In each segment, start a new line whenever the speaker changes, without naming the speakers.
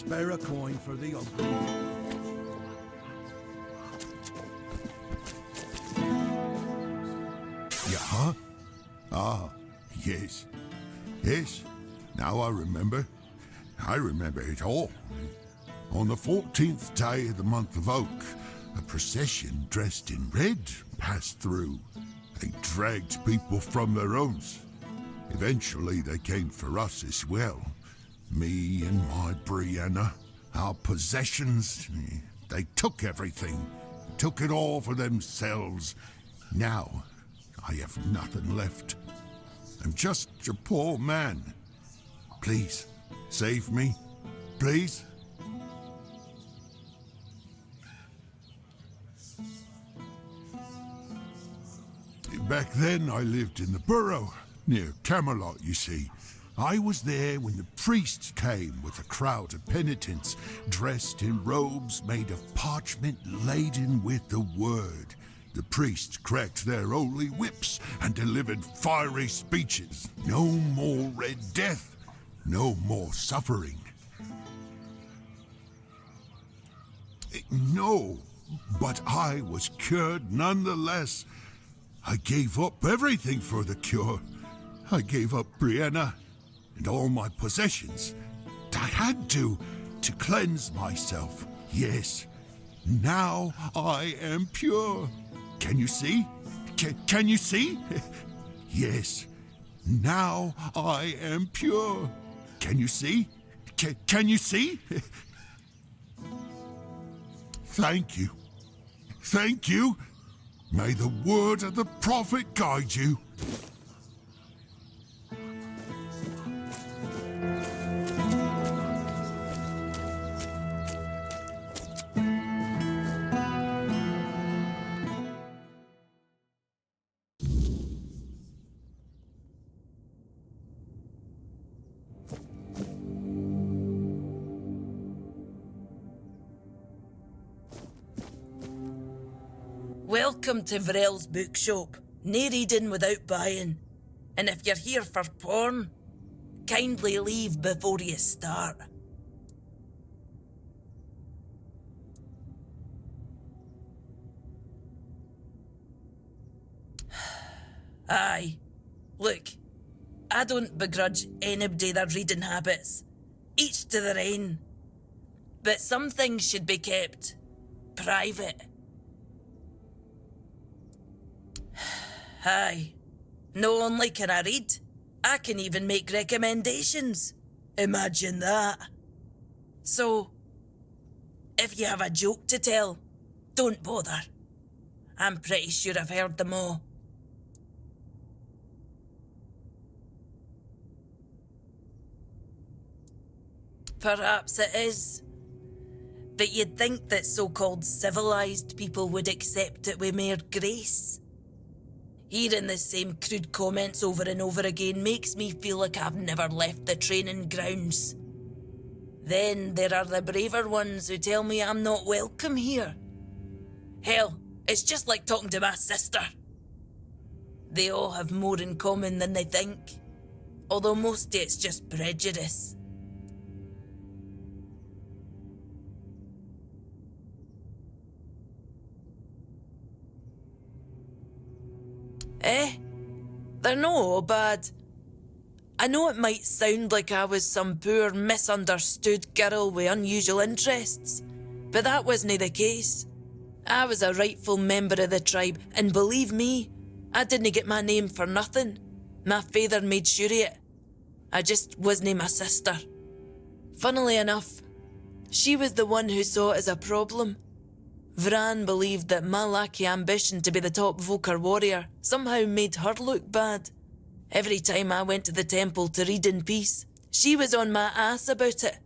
Spare a coin for the uncle.
Yeah? Ah, yes. Yes, now I remember. I remember it all. On the 14th day of the month of Oak, a procession dressed in red passed through. They dragged people from their homes. Eventually they came for us as well. Me and my Brianna, our possessions. They took everything. Took it all for themselves. Now, I have nothing left. I'm just a poor man. Please, save me. Please. Back then, I lived in the borough, near Camelot, you see. I was there when the priests came with a crowd of penitents, dressed in robes made of parchment laden with the word. The priests cracked their holy whips and delivered fiery speeches. No more Red Death, no more suffering. No, but I was cured nonetheless. I gave up everything for the cure. I gave up Brianna and all my possessions. I had to cleanse myself. Yes, now I am pure. Can you see? Can you see? Yes, now I am pure. Can you see? Can you see? Thank you. Thank you. May the word of the prophet guide you.
Welcome to Grail's bookshop. No reading without buying. And if you're here for porn, kindly leave before you start. Aye. Look, I don't begrudge anybody their reading habits. Each to their own. But some things should be kept private. Aye. Not only can I read, I can even make recommendations. Imagine that. So, if you have a joke to tell, don't bother. I'm pretty sure I've heard them all. Perhaps it is. But you'd think that so-called civilised people would accept it with more grace. Hearing the same crude comments over and over again makes me feel like I've never left the training grounds. Then there are the braver ones who tell me I'm not welcome here. Hell, it's just like talking to my sister. They all have more in common than they think, although mostly it's just prejudice. They're not all bad. I know it might sound like I was some poor, misunderstood girl with unusual interests, but that wasn't the case. I was a rightful member of the tribe, and believe me, I didn't get my name for nothing. My father made sure of it. I just wasn't my sister. Funnily enough, she was the one who saw it as a problem. Vran believed that my lack of ambition to be the top Voker warrior somehow made her look bad. Every time I went to the temple to read in peace, she was on my ass about it.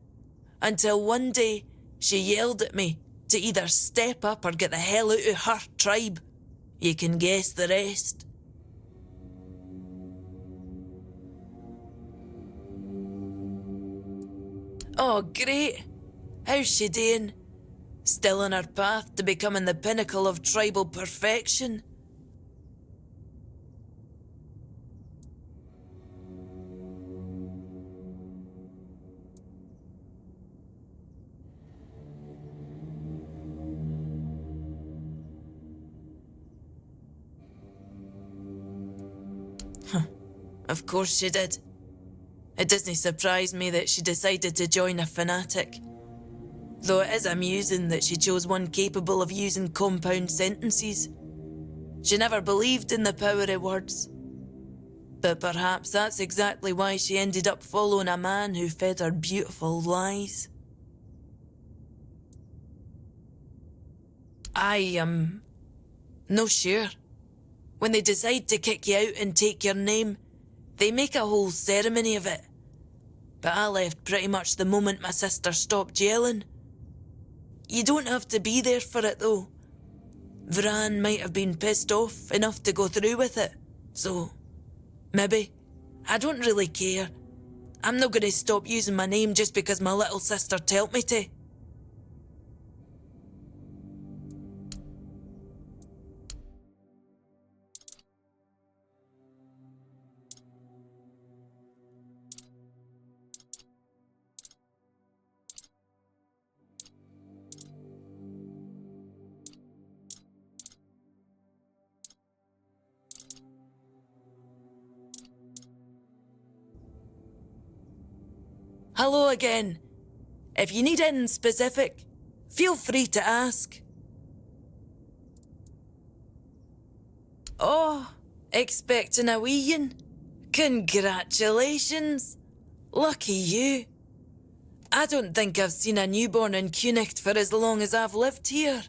Until one day, she yelled at me to either step up or get the hell out of her tribe. You can guess the rest. Oh, great. How's she doing? Still on her path to becoming the pinnacle of tribal perfection? Of course she did. It doesn't surprise me that she decided to join a fanatic. Though it is amusing that she chose one capable of using compound sentences. She never believed in the power of words. But perhaps that's exactly why she ended up following a man who fed her beautiful lies. I am no sure. When they decide to kick you out and take your name, they make a whole ceremony of it. But I left pretty much the moment my sister stopped yelling. You don't have to be there for it though. Vran might have been pissed off enough to go through with it, so maybe. I don't really care. I'm not going to stop using my name just because my little sister told me to. Hello again. If you need anything specific, feel free to ask. Oh, expecting a weein'? Congratulations. Lucky you. I don't think I've seen a newborn in Cunicht for as long as I've lived here.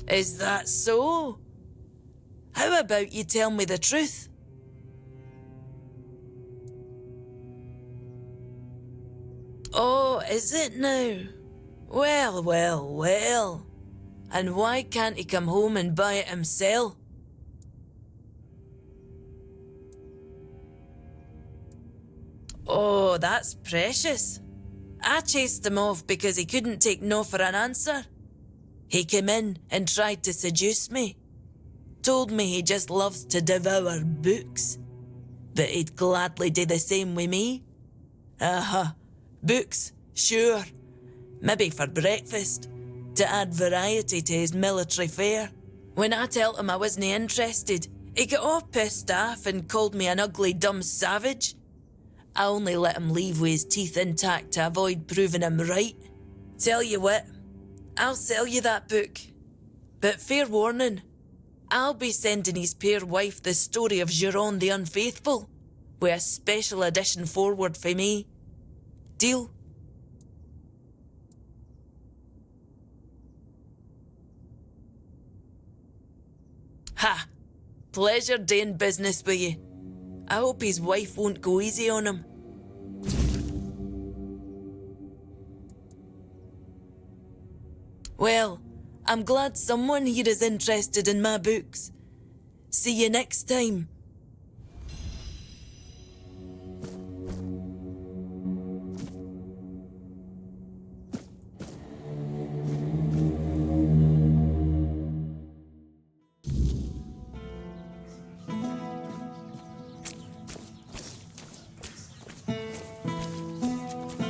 Is that so? How about you tell me the truth? Oh, is it now? Well, well, well. And why can't he come home and buy it himself? Oh, that's precious. I chased him off because he couldn't take no for an answer. He came in and tried to seduce me. Told me he just loves to devour books. But he'd gladly do the same with me. Books, sure. Maybe for breakfast, to add variety to his military fare. When I told him I wasn't interested, he got all pissed off and called me an ugly dumb savage. I only let him leave with his teeth intact to avoid proving him right. Tell you what, I'll sell you that book. But fair warning, I'll be sending his poor wife the story of Giron the Unfaithful, with a special edition forward for me. Deal? Ha! Pleasure doing business with you. I hope his wife won't go easy on him. Well, I'm glad someone here is interested in my books. See you next time.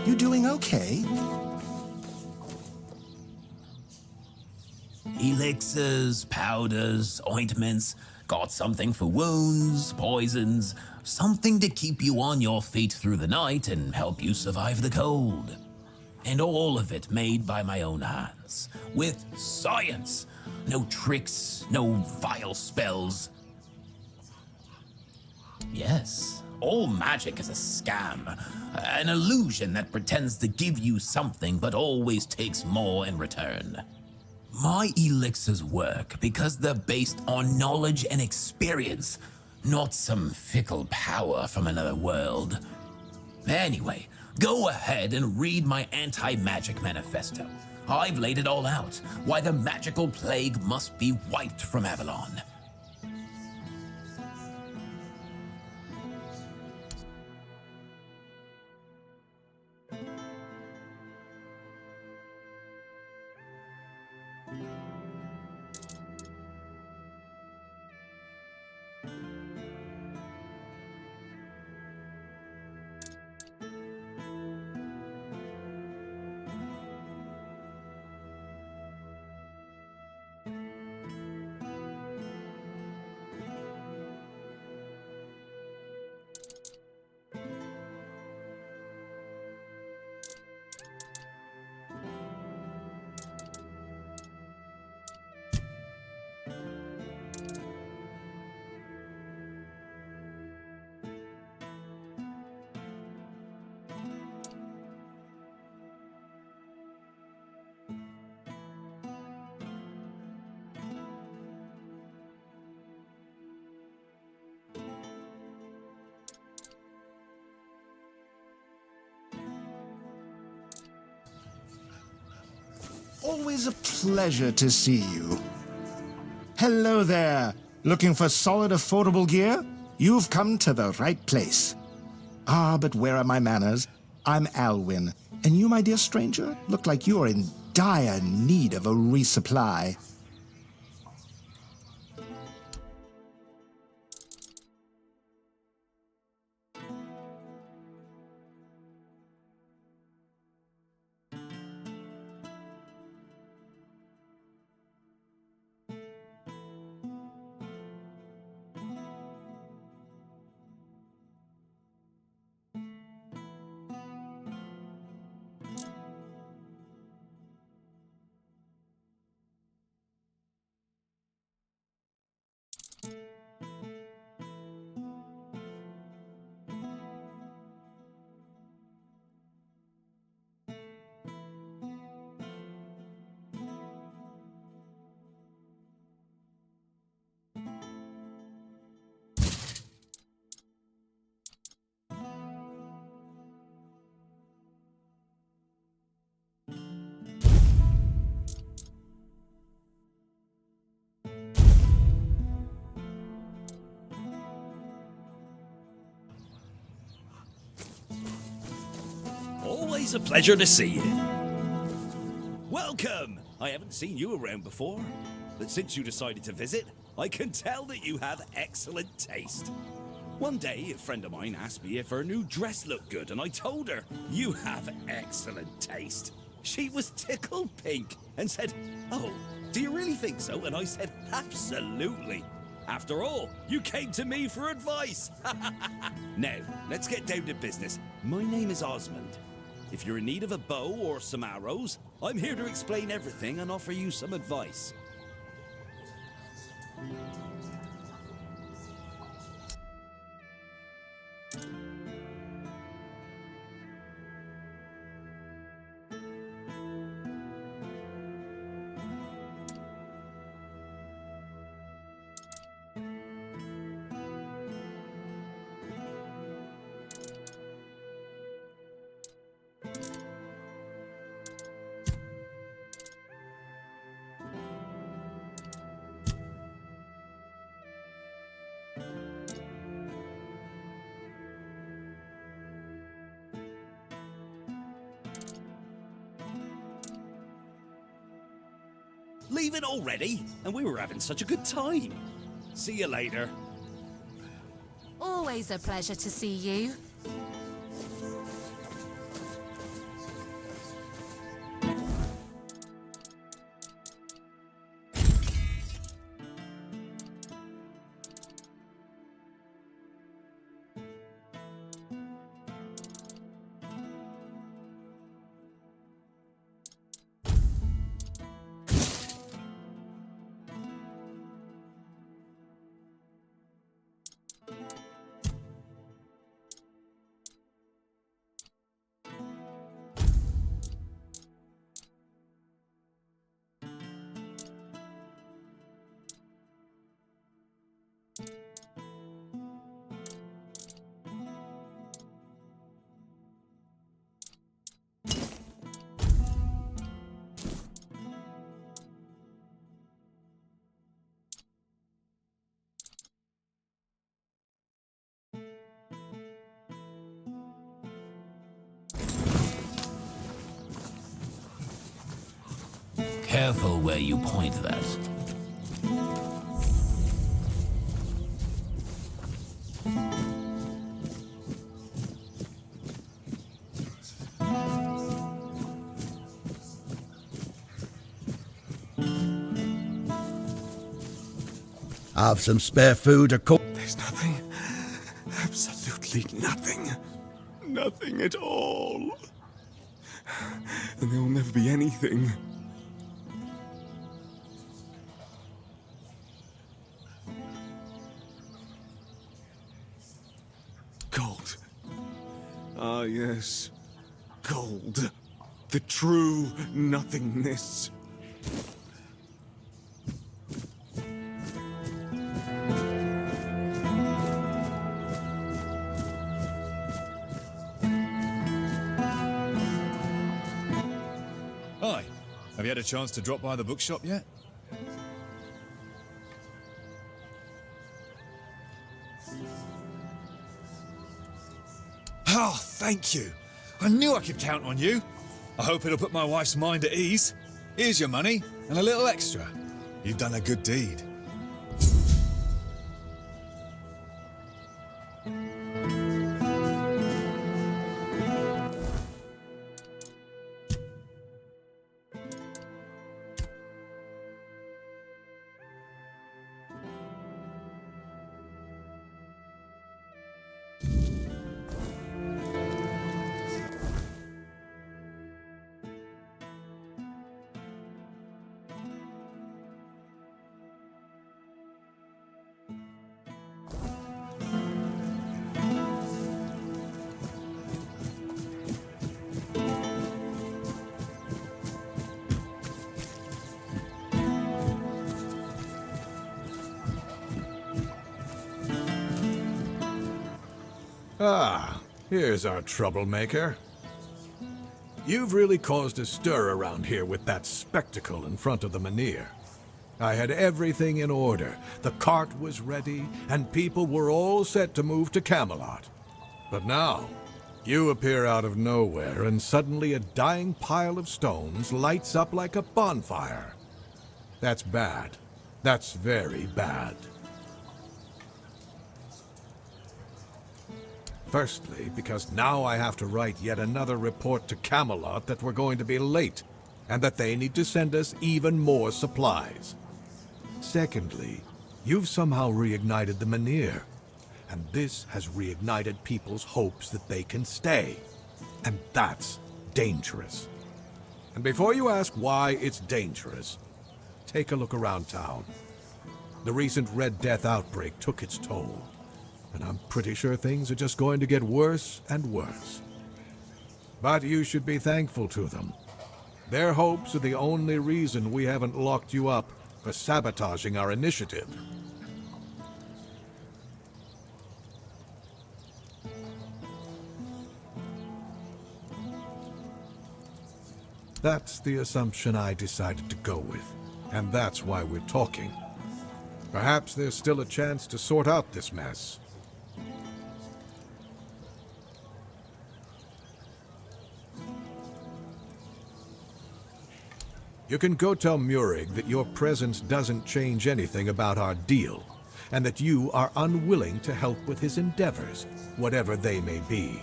You doing okay?
Elixirs, powders, ointments, got something for wounds, poisons, something to keep you on your feet through the night and help you survive the cold. And all of it made by my own hands, with science. No tricks, no vile spells. Yes, all magic is a scam, an illusion that pretends to give you something but always takes more in return. My elixirs work because they're based on knowledge and experience, not some fickle power from another world. Anyway, go ahead and read my anti-magic manifesto. I've laid it all out, why the magical plague must be wiped from Avalon.
Always a pleasure to see you. Hello there. Looking for solid, affordable gear? You've come to the right place. Ah, but where are my manners? I'm Alwyn, and you, my dear stranger, look like you're in dire need of a resupply.
Always a pleasure to see you. Welcome! I haven't seen you around before, but since you decided to visit, I can tell that you have excellent taste. One day, a friend of mine asked me if her new dress looked good, and I told her, "You have excellent taste." She was tickled pink and said, "Oh, do you really think so?" And I said, "Absolutely. After all, you came to me for advice." Now, let's get down to business. My name is Osmond. If you're in need of a bow or some arrows, I'm here to explain everything and offer you some advice. Leaving already? And we were having such a good time. See you later.
Always a pleasure to see you.
Careful where you point that.
Have some spare food or cook.
There's nothing. Absolutely nothing. Nothing at all. And there will never be anything. Gold. Ah, yes. Gold. The true nothingness.
Hi. Have
you had a chance to drop by the bookshop yet? Oh, thank you. I knew I could count on you. I hope it'll put my wife's mind at ease. Here's your money, and a little extra. You've done a good deed.
Ah, here's our troublemaker. You've really caused a stir around here with that spectacle in front of the Menhir. I had everything in order. The cart was ready, and people were all set to move to Camelot. But now, you appear out of nowhere, and suddenly a dying pile of stones lights up like a bonfire. That's bad. That's very bad. Firstly, because now I have to write yet another report to Camelot that we're going to be late, and that they need to send us even more supplies. Secondly, you've somehow reignited the Menhir, and this has reignited people's hopes that they can stay. And that's dangerous. And before you ask why it's dangerous, take a look around town. The recent Red Death outbreak took its toll. And I'm pretty sure things are just going to get worse and worse. But you should be thankful to them. Their hopes are the only reason we haven't locked you up for sabotaging our initiative. That's the assumption I decided to go with, and that's why we're talking. Perhaps there's still a chance to sort out this mess. You can go tell Murig that your presence doesn't change anything about our deal, and that you are unwilling to help with his endeavors, whatever they may be.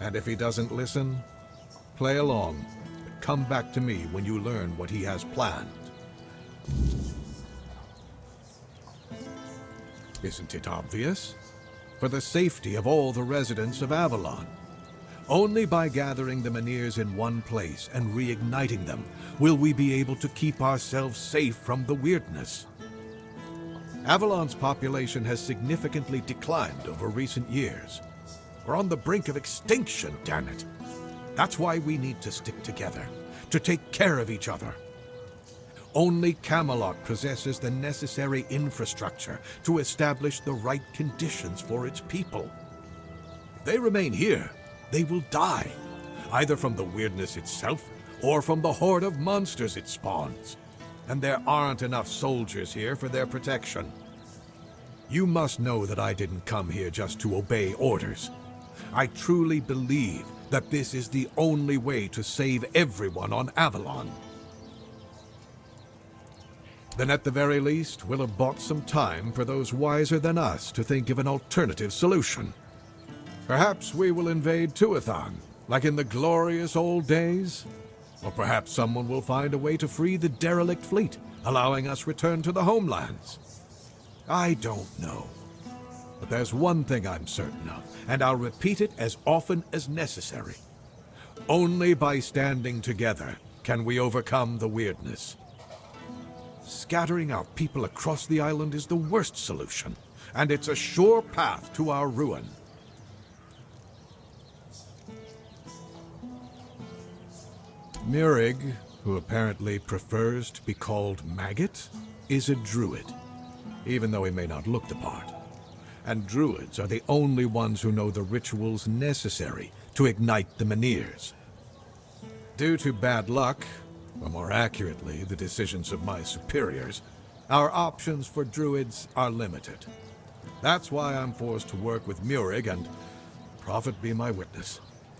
And if he doesn't listen, play along, but come back to me when you learn what he has planned. Isn't it obvious? For the safety of all the residents of Avalon. Only by gathering the Menhirs in one place and reigniting them will we be able to keep ourselves safe from the weirdness. Avalon's population has significantly declined over recent years. We're on the brink of extinction, damn it. That's why we need to stick together, to take care of each other. Only Camelot possesses the necessary infrastructure to establish the right conditions for its people. If they remain here, they will die, either from the weirdness itself or from the horde of monsters it spawns. And there aren't enough soldiers here for their protection. You must know that I didn't come here just to obey orders. I truly believe that this is the only way to save everyone on Avalon. Then at the very least, we'll have bought some time for those wiser than us to think of an alternative solution. Perhaps we will invade Tuathan, like in the glorious old days. Or perhaps someone will find a way to free the derelict fleet, allowing us return to the homelands. I don't know. But there's one thing I'm certain of, and I'll repeat it as often as necessary. Only by standing together can we overcome the weirdness. Scattering our people across the island is the worst solution, and it's a sure path to our ruin. Murig, who apparently prefers to be called Maggot, is a druid, even though he may not look the part. And druids are the only ones who know the rituals necessary to ignite the Menhirs. Due to bad luck, or more accurately, the decisions of my superiors, our options for druids are limited. That's why I'm forced to work with Murig, and prophet be my witness,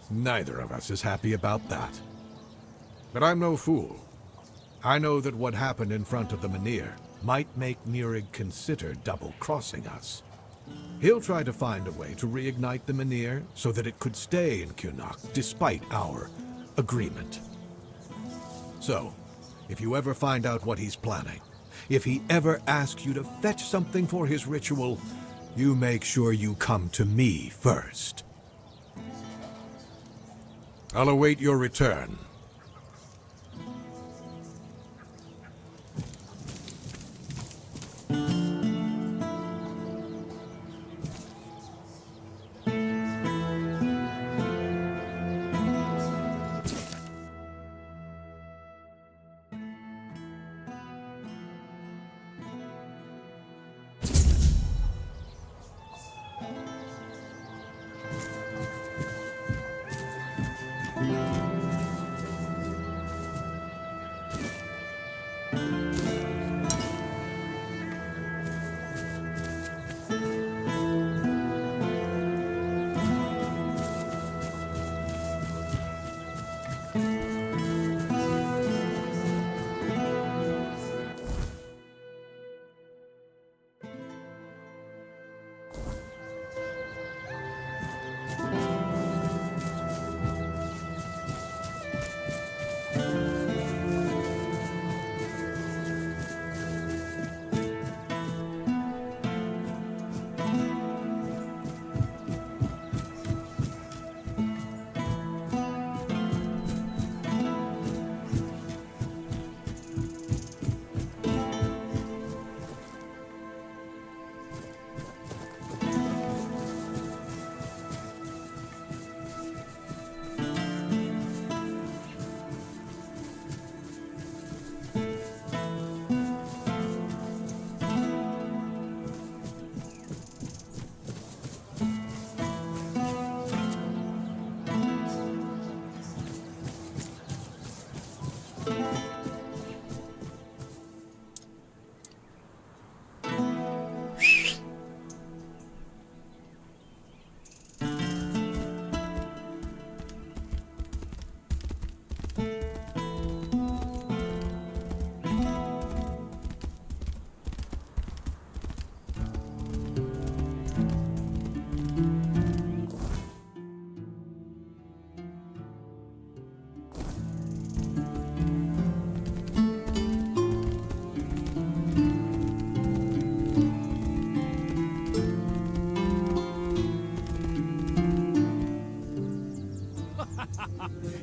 neither of us is happy about that. But I'm no fool. I know that what happened in front of the Menhir might make Murig consider double-crossing us. He'll try to find a way to reignite the Menhir so that it could stay in Kunok despite our agreement. So, if you ever find out what he's planning, if he ever asks you to fetch something for his ritual, you make sure you come to me first. I'll await your return.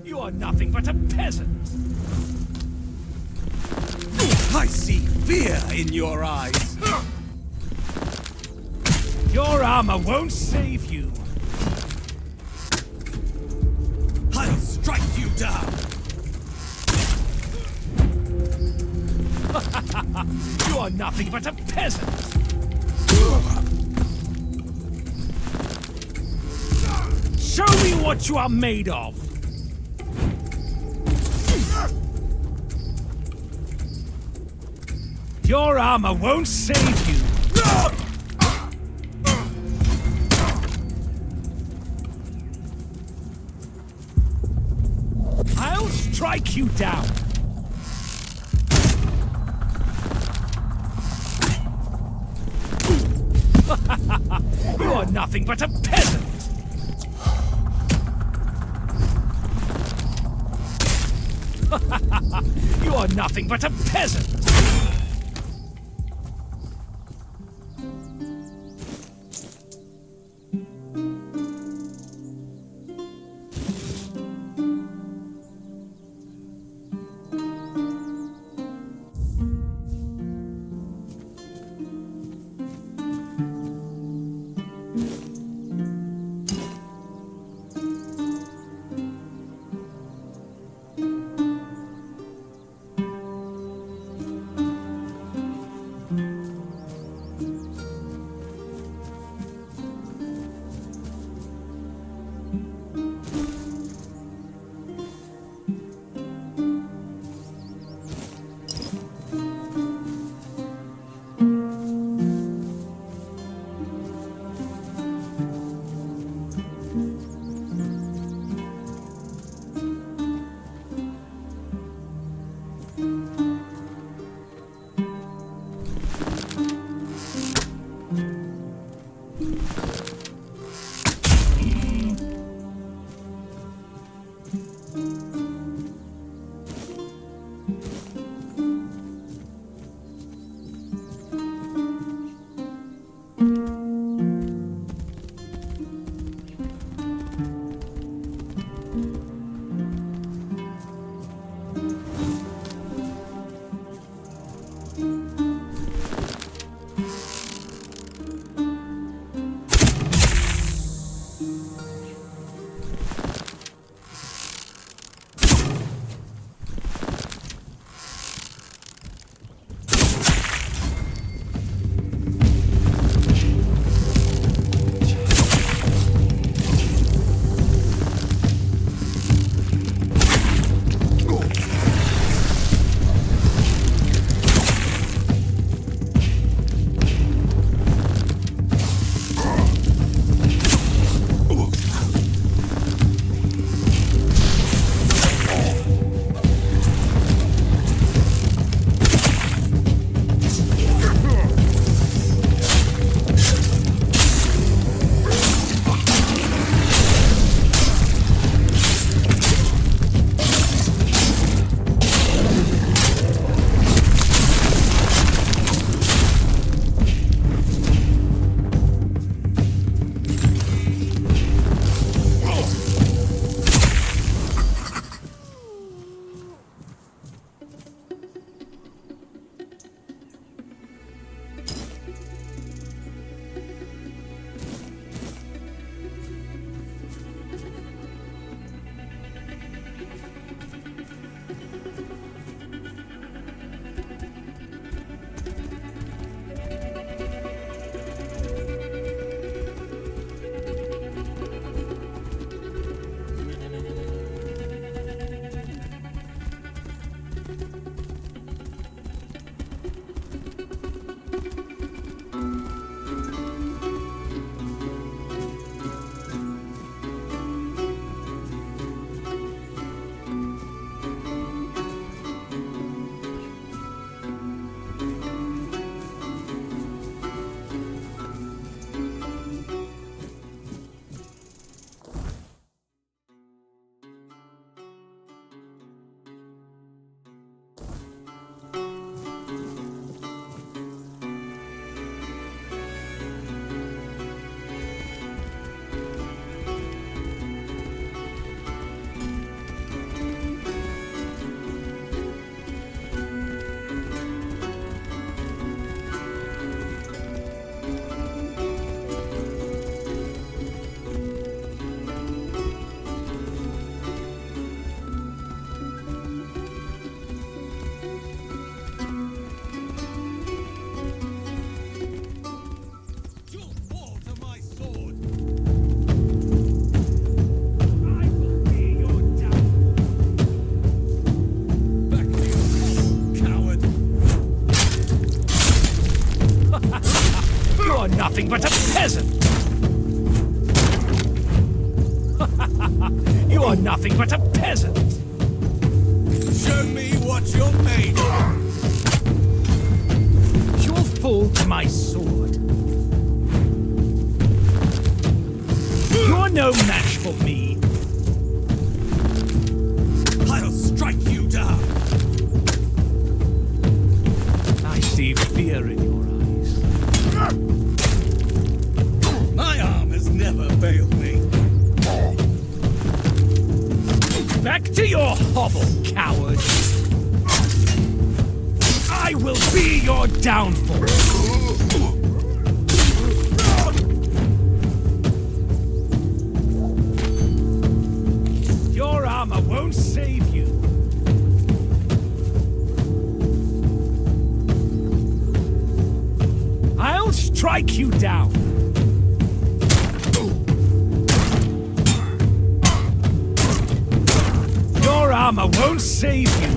You are nothing but a peasant. I see fear in your eyes. Your armor won't save you. I'll strike you down. You are nothing but a peasant. Show me what you are made of. Your armor won't save you. I'll strike you down. You are nothing but a peasant. You are nothing but a peasant.
but a peasant! You are nothing but a peasant!
Show me what you're made of!
You'll fall to my sword. You're no match for me.
I'll strike you down!
I see fear in your eyes.
My arm has never failed me.
Back to your hovel, coward! I will be your downfall! Your armor won't save you. I'll strike you down. Your armor won't save you.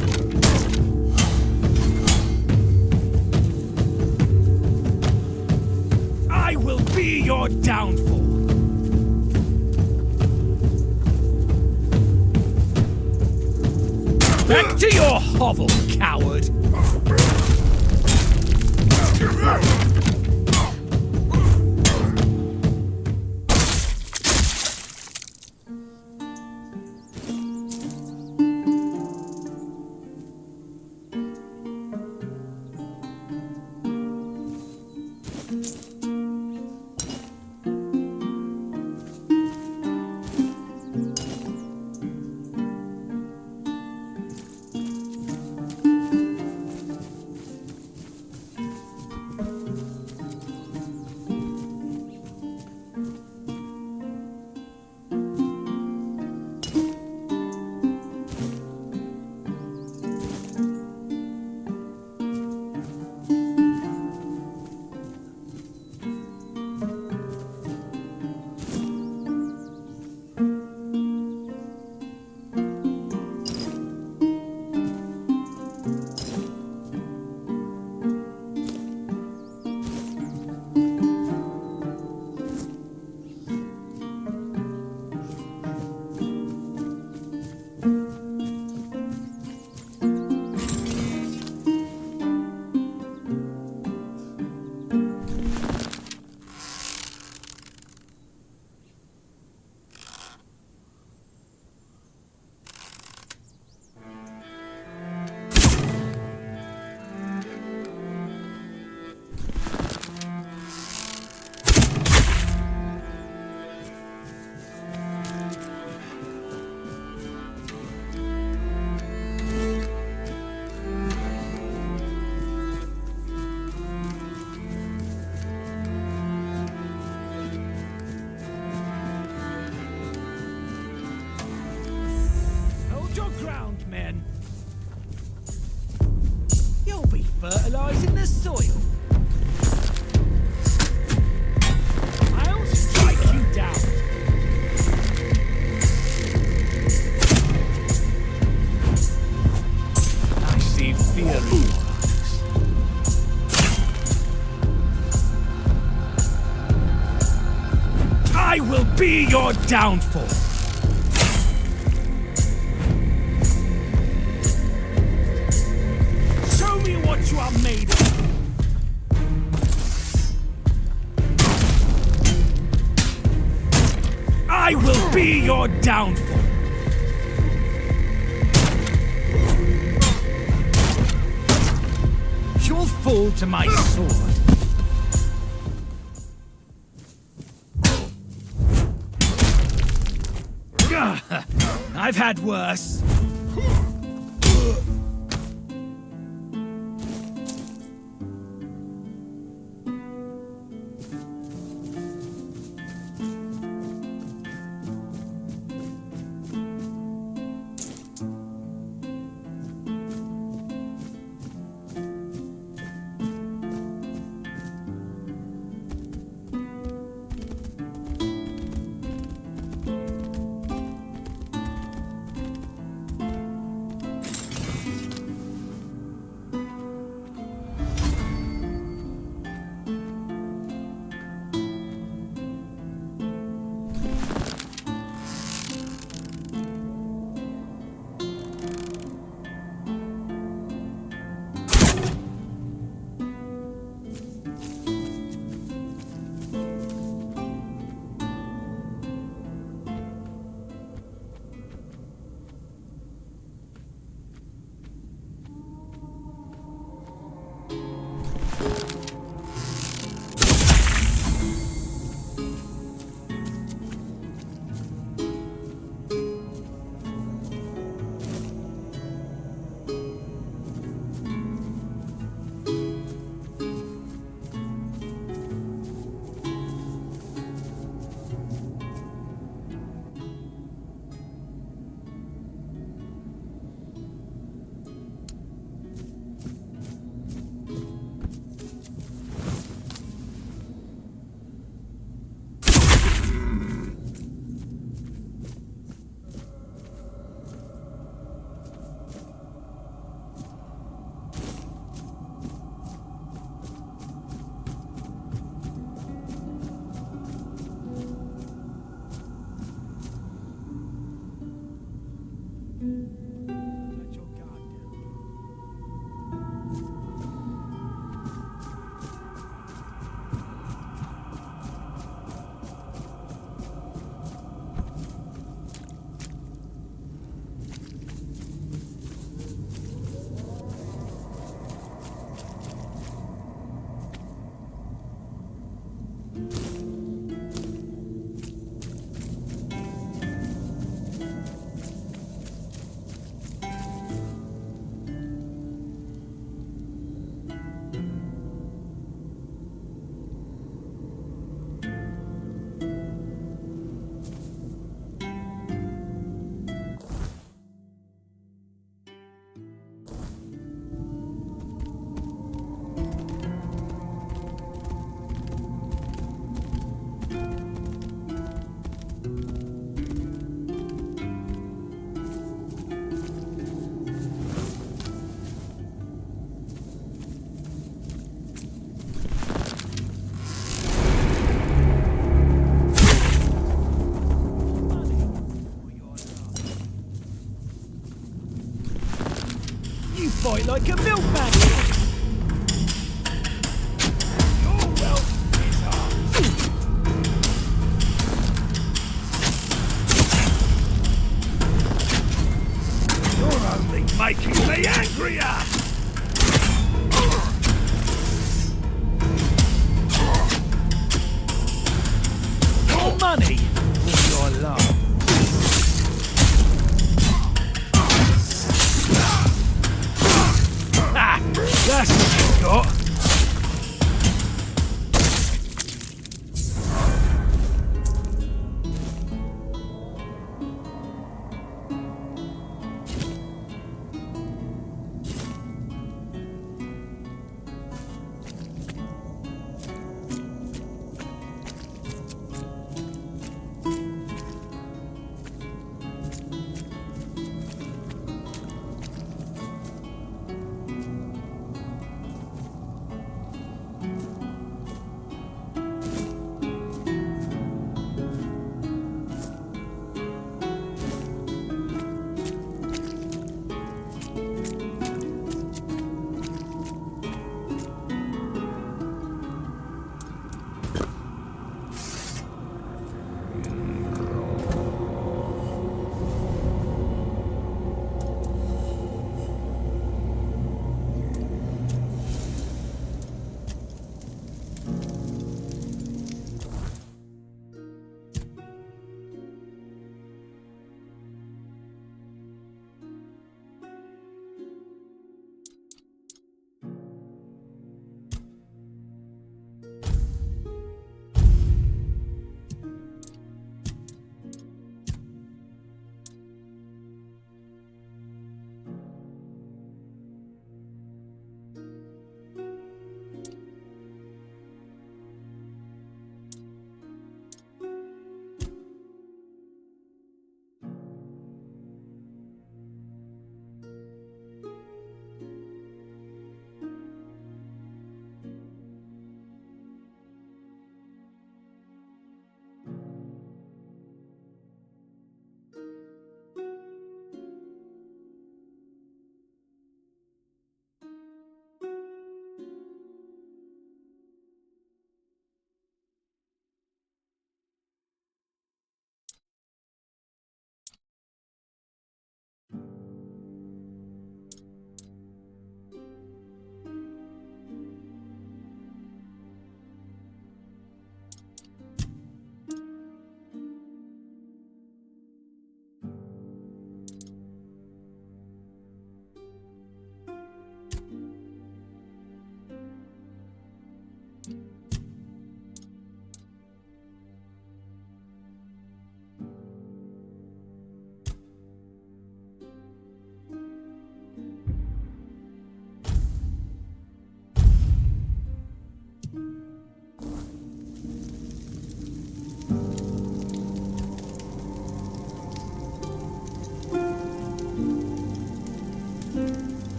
I will be your downfall. Back to your hovel, coward! Fertilizing the soil. I'll strike you down. I see fear in your eyes. I will be your downfall. What you are made of. I will be your downfall. You'll fall to my sword. I've had worse. bit like a milkman. Your wealth is ours. You're only making me angrier. Your money or your love. That's what you got.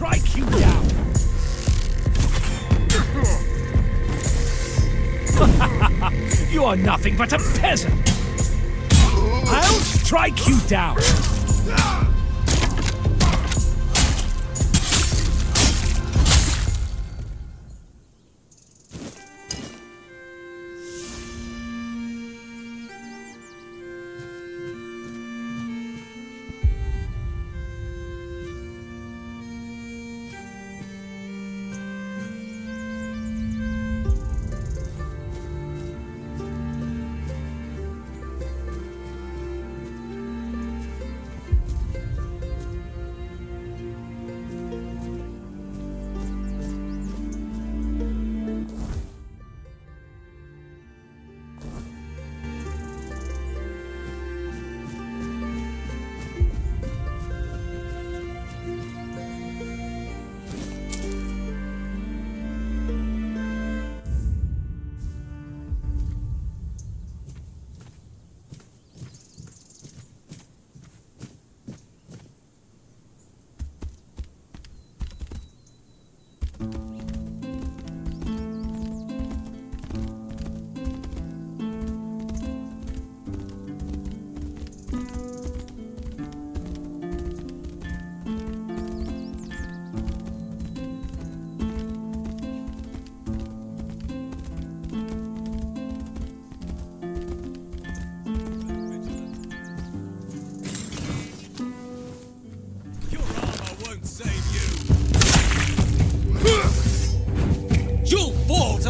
strike you down! You are nothing but a peasant! I'll strike you down!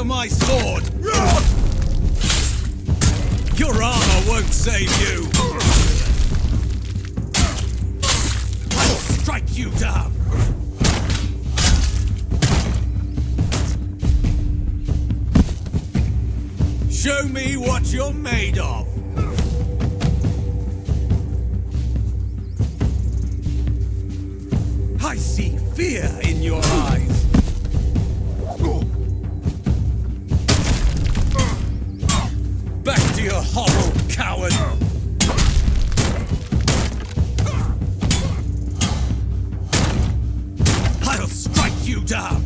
My sword! Your armor won't save you! I'll strike you down! Show me what you're made of! I see fear in your eyes! Back to your hovel, coward! I'll strike you down!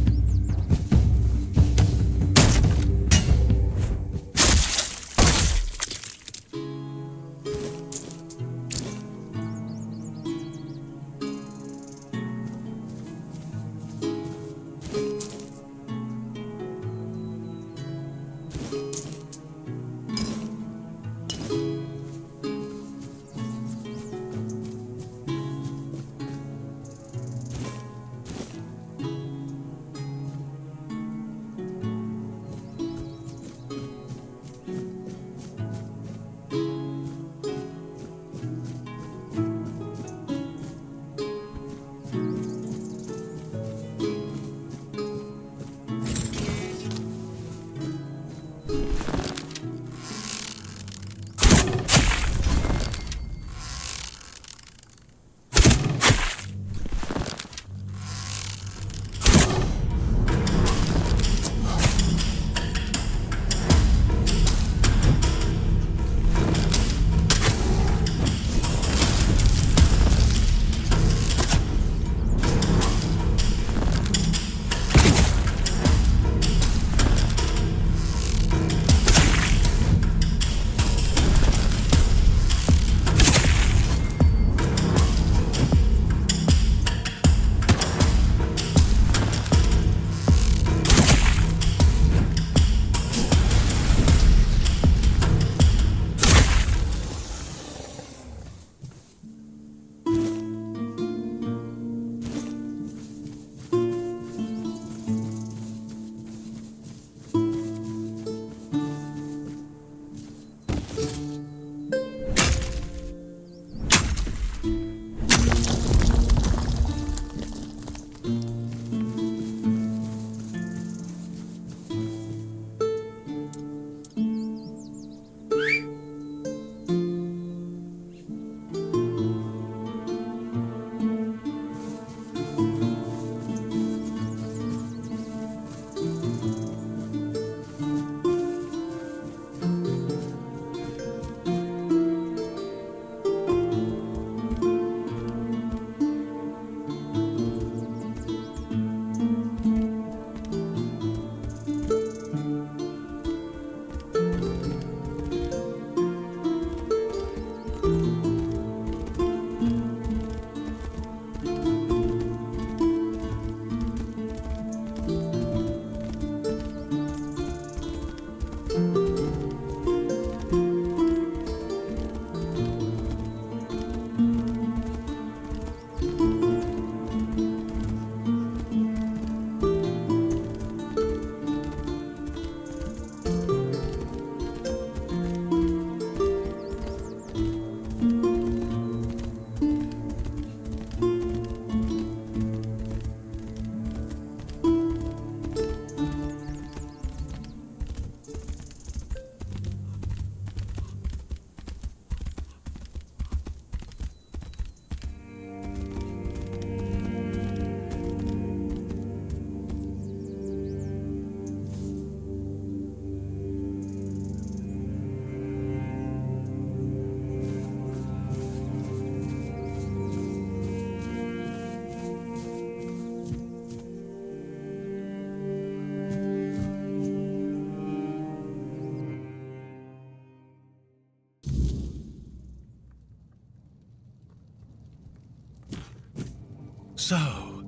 So,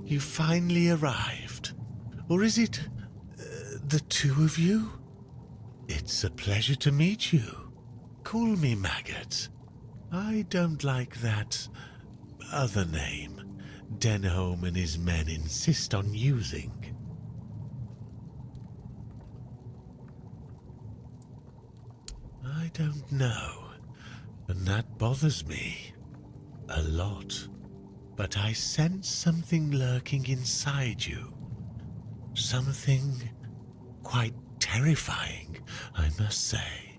you finally arrived. Or is it the two of you? It's a pleasure to meet you. Call me Maggot. I don't like that other name Denholm and his men insist on using. I don't know, and that bothers me a lot. But I sense something lurking inside you. Something quite terrifying, I must say.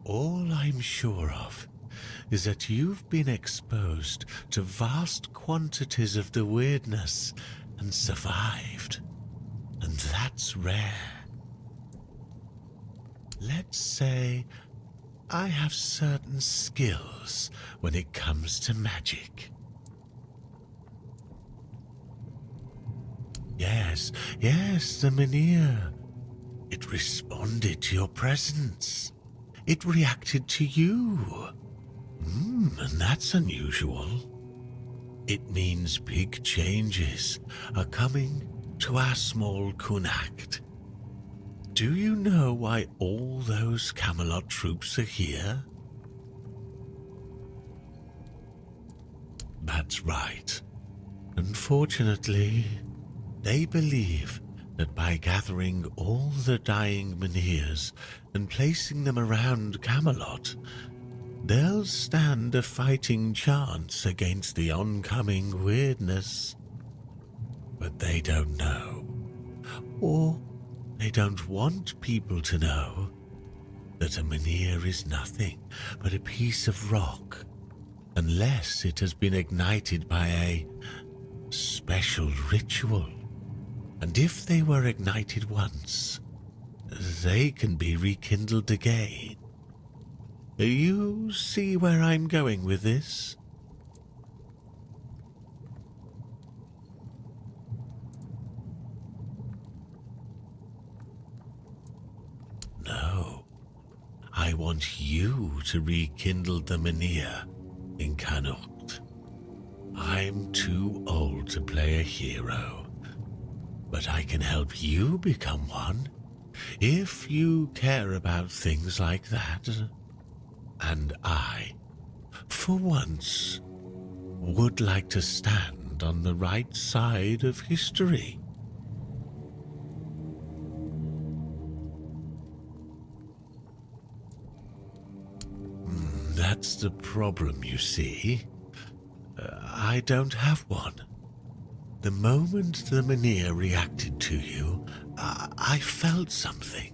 All I'm sure of is that you've been exposed to vast quantities of the weirdness and survived. And that's rare. Let's say I have certain skills when it comes to magic. Yes, the Mynheer. It responded to your presence. It reacted to you. And that's unusual. It means big changes are coming to our small Kunacht. Do you know why all those Camelot troops are here? That's right. Unfortunately, they believe that by gathering all the dying Mynheers and placing them around Camelot, they'll stand a fighting chance against the oncoming weirdness. But they don't know, or they don't want people to know, that a Mynheer is nothing but a piece of rock, unless it has been ignited by a special ritual. And if they were ignited once, they can be rekindled again. You see where I'm going with this? No. I want you to rekindle the Mynheer in Connacht. I'm too old to play a hero, but I can help you become one if you care about things like that. And I, for once, would like to stand on the right side of history. That's the problem, you see. I don't have one. The moment the Mynheer reacted to you, I felt something.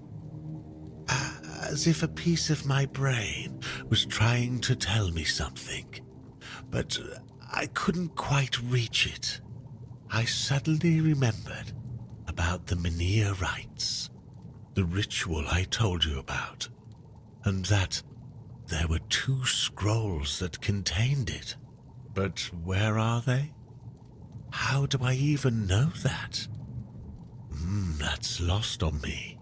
As if a piece of my brain was trying to tell me something, but I couldn't quite reach it. I suddenly remembered about the Mynheer rites, the ritual I told you about, and that there were 2 scrolls that contained it. But where are they? How do I even know that? That's lost on me.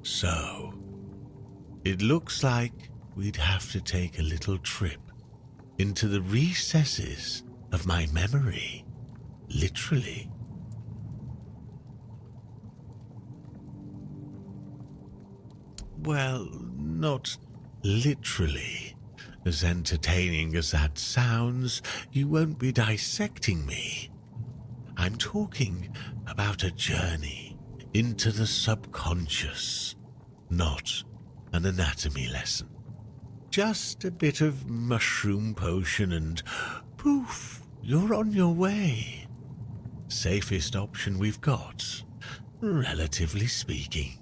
So, it looks like we'd have to take a little trip into the recesses of my memory, literally. Well, not literally. As entertaining as that sounds, you won't be dissecting me. I'm talking about a journey into the subconscious, not an anatomy lesson. Just a bit of mushroom potion and poof, you're on your way. Safest option we've got, relatively speaking.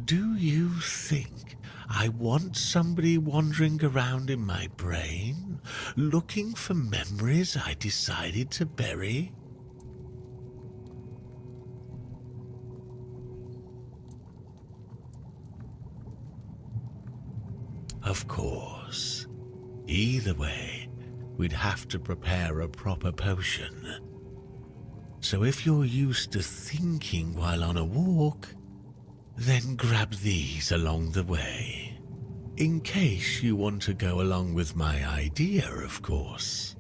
Do you think I want somebody wandering around in my brain, looking for memories I decided to bury? Of course. Either way, we'd have to prepare a proper potion. So if you're used to thinking while on a walk, Then grab these along the way. In case you want to go along with my idea, of course.